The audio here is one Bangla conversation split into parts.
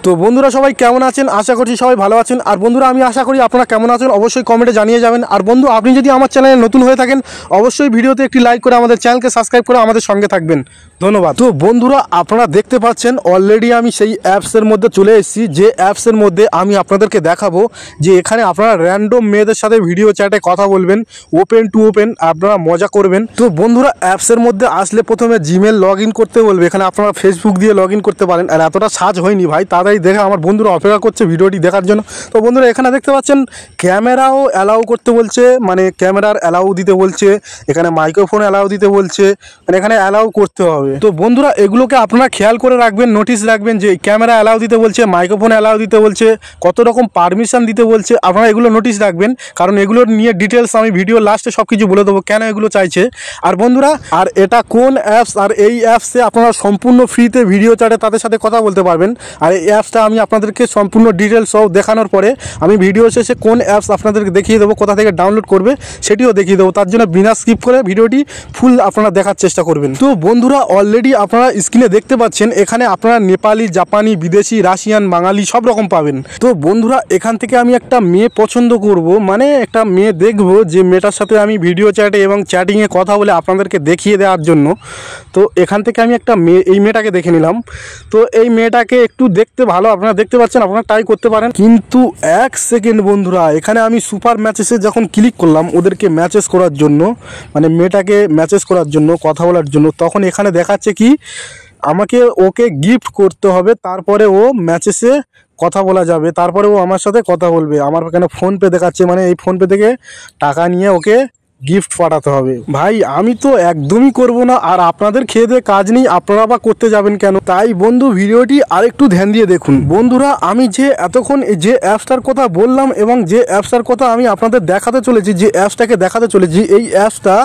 তো বন্ধুরা সবাই কেমন আছেন? আশা করছি সবাই ভালো আছেন। আর বন্ধুরা আমি আশা করি আপনারা কেমন আছেন অবশ্যই কমেন্টে জানিয়ে যাবেন। আর বন্ধু আপনি যদি আমার চ্যানেলে নতুন হয়ে থাকেন অবশ্যই ভিডিওতে একটি লাইক করে আমাদের চ্যানেলকে সাবস্ক্রাইব করে আমাদের সঙ্গে থাকবেন। ধন্যবাদ। তো বন্ধুরা আপনারা দেখতে পাচ্ছেন অলরেডি আমি সেই অ্যাপসের মধ্যে চলে এসেছি, যে অ্যাপসের মধ্যে আমি আপনাদেরকে দেখাবো যে এখানে আপনারা র্যান্ডম মেয়েদের সাথে ভিডিও চ্যাটে কথা বলবেন, ওপেন টু ওপেন, আপনারা মজা করবেন। তো বন্ধুরা অ্যাপসের মধ্যে আসলে প্রথমে জিমেল লগ ইন করতে বলবে, এখানে আপনারা ফেসবুক দিয়ে লগ ইন করতে পারেন। আর এতটা সাজ হয়নি ভাই, তাড়াতাড়ি দেখে আমার বন্ধুরা অপেক্ষা করছে ভিডিওটি দেখার জন্য। তো বন্ধুরা এখানে দেখতে পাচ্ছেন ক্যামেরাও অ্যালাউ করতে বলছে, মানে ক্যামেরার অ্যালাউ দিতে বলছে, এখানে মাইক্রোফোন অ্যালাউ দিতে বলছে, মানে এখানে অ্যালাউ করতে হবে। তো বন্ধুরা এগুলোকে আপনারা খেয়াল করে রাখবেন, নোটিশ রাখবেন যে ক্যামেরা অ্যালাউ দিতে বলছে, মাইক্রোফোন অ্যালাউ দিতে বলছে, কত রকম পারমিশন দিতে বলছে, আপনারা এগুলো নোটিশ রাখবেন। কারণ এগুলোর নিয়ে ডিটেলস আমি ভিডিও লাস্টে সব কিছু বলে দেবো কেন এগুলো চাইছে। আর বন্ধুরা আর এটা কোন অ্যাপস, আর এই অ্যাপসে আপনারা সম্পূর্ণ ফ্রিতে ভিডিও চ্যাটে তাদের সাথে কথা বলতে পারবেন। আর এই অ্যাপসটা আমি আপনাদেরকে সম্পূর্ণ ডিটেলস সব দেখানোর পরে আমি ভিডিও শেষে কোন অ্যাপস আপনাদেরকে দেখিয়ে দেবো, কোথা থেকে ডাউনলোড করবে সেটিও দেখিয়ে দেবো। তার জন্য বিনা স্কিপ করে ভিডিওটি ফুল আপনারা দেখার চেষ্টা করবেন। তো বন্ধুরা অলরেডি আপনারা স্ক্রিনে দেখতে পাচ্ছেন এখানে আপনারা নেপালি, জাপানি, বিদেশি, রাশিয়ান, বাঙালি সব রকম পাবেন। তো বন্ধুরা এখান থেকে আমি একটা মেয়ে পছন্দ করব, মানে একটা মেয়ে দেখব যে মেয়েটার সাথে আমি ভিডিও চ্যাটে এবং চ্যাটিংয়ে কথা বলে আপনাদেরকে দেখিয়ে দেওয়ার জন্য। তো এখান থেকে আমি একটা মেয়ে, এই মেয়েটাকে দেখে নিলাম। তো এই মেয়েটাকে একটু দেখতে ভালো, আপনারা দেখতে পাচ্ছেন, আপনারা ট্রাই করতে পারেন। কিন্তু এক সেকেন্ড বন্ধুরা, এখানে আমি সুপার ম্যাচেসে যখন ক্লিক করলাম ওদেরকে ম্যাচেস করার জন্য, মানে মেয়েটাকে ম্যাচেস করার জন্য, কথা বলার জন্য, তখন এখানে দেখাচ্ছে কি আমাকে ওকে গিফট করতে হবে, তারপরে ও ম্যাচেসে কথা বলা যাবে, তারপরে ও আমার সাথে কথা বলবে। আমার এখানে ফোনপে দেখাচ্ছে, মানে এই ফোনপে থেকে টাকা নিয়ে ওকে গিফট পাঠাতে হবে। ভাই আমি তো একদমই করব না, আর আপনাদের খেয়ে দিয়ে কাজ নেই, আপনারা বা করতে যাবেন কেন? তাই বন্ধু ভিডিওটি আরেকটু ধ্যান দিয়ে দেখুন। বন্ধুরা আমি যে এতক্ষণ যে অ্যাপসটার কথা বললাম এবং যে অ্যাপসটার কথা আমি আপনাদের দেখাতে চলেছি, যে অ্যাপসটাকে দেখাতে চলেছি, এই অ্যাপসটা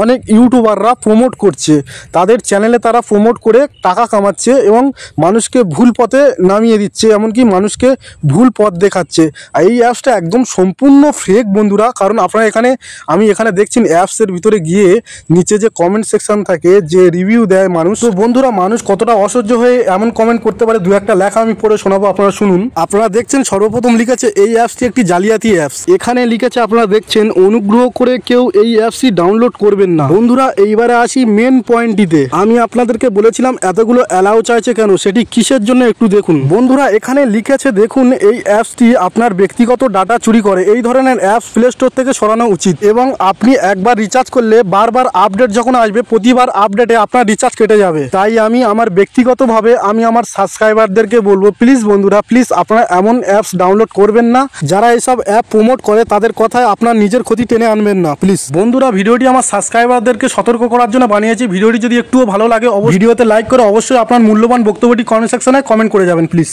অনেক ইউটিউবাররা প্রমোট করছে, তাদের চ্যানেলে তারা প্রমোট করে টাকা কামাচ্ছে এবং মানুষকে ভুল পথে নামিয়ে দিচ্ছে, এমনকি মানুষকে ভুল পথ দেখাচ্ছে। আর এই অ্যাপসটা একদম সম্পূর্ণ ফেক বন্ধুরা। কারণ আপনারা এখানে, আমি এখানে দেখছেন অ্যাপসের ভিতরে গিয়ে নিচে যে কমেন্ট সেকশন থাকে, যে রিভিউ দেয় মানুষ, তো বন্ধুরা মানুষ কতটা অসহ্য হয়ে এমন কমেন্ট করতে পারে, দু একটা লেখা আমি পড়ে শোনাবো, আপনারা শুনুন। আপনারা দেখছেন সর্বপ্রথম লিখেছে এই অ্যাপসটি একটি জালিয়াতি অ্যাপস। এখানে লিখেছে আপনারা দেখছেন অনুগ্রহ করে কেউ এই অ্যাপসটি ডাউনলোড করবেন না। বন্ধুরা এইবারে আসি মেন পয়েন্টটিতে। আমি আপনাদেরকে বলেছিলাম এতগুলো অ্যালাউ চাইছে কেন, সেটি কিসের জন্য একটু দেখুন। বন্ধুরা এখানে লিখেছে দেখুন এই অ্যাপসটি আপনার ব্যক্তিগত ডাটা চুরি করে, এই ধরনের অ্যাপস প্লে স্টোর থেকে সরানো উচিত, এবং আপনি একবার রিচার্জ করলে বারবার আপডেট যখন আসবে প্রতিবার আপডেটে আপনার রিচার্জ কেটে যাবে। তাই আমি আমার ব্যক্তিগতভাবে আমি আমার সাবস্ক্রাইবারদেরকে বলবো, প্লিজ বন্ধুরা প্লিজ আপনারা এমন অ্যাপস ডাউনলোড করবেন না, যারা এইসব অ্যাপ প্রমোট করে তাদের কথায় আপনার নিজের ক্ষতি টেনে আনবেন না প্লিজ। বন্ধুরা ভিডিওটি আমার সাবস্ক্রাইবারদেরকে সতর্ক করার জন্য বানিয়েছি। ভিডিওটি যদি একটুও ভালো লাগে ভিডিওতে লাইক করে অবশ্যই আপনার মূল্যবান বক্তব্যটি কমেন্ট সেকশনে কমেন্ট করে যাবেন প্লিজ।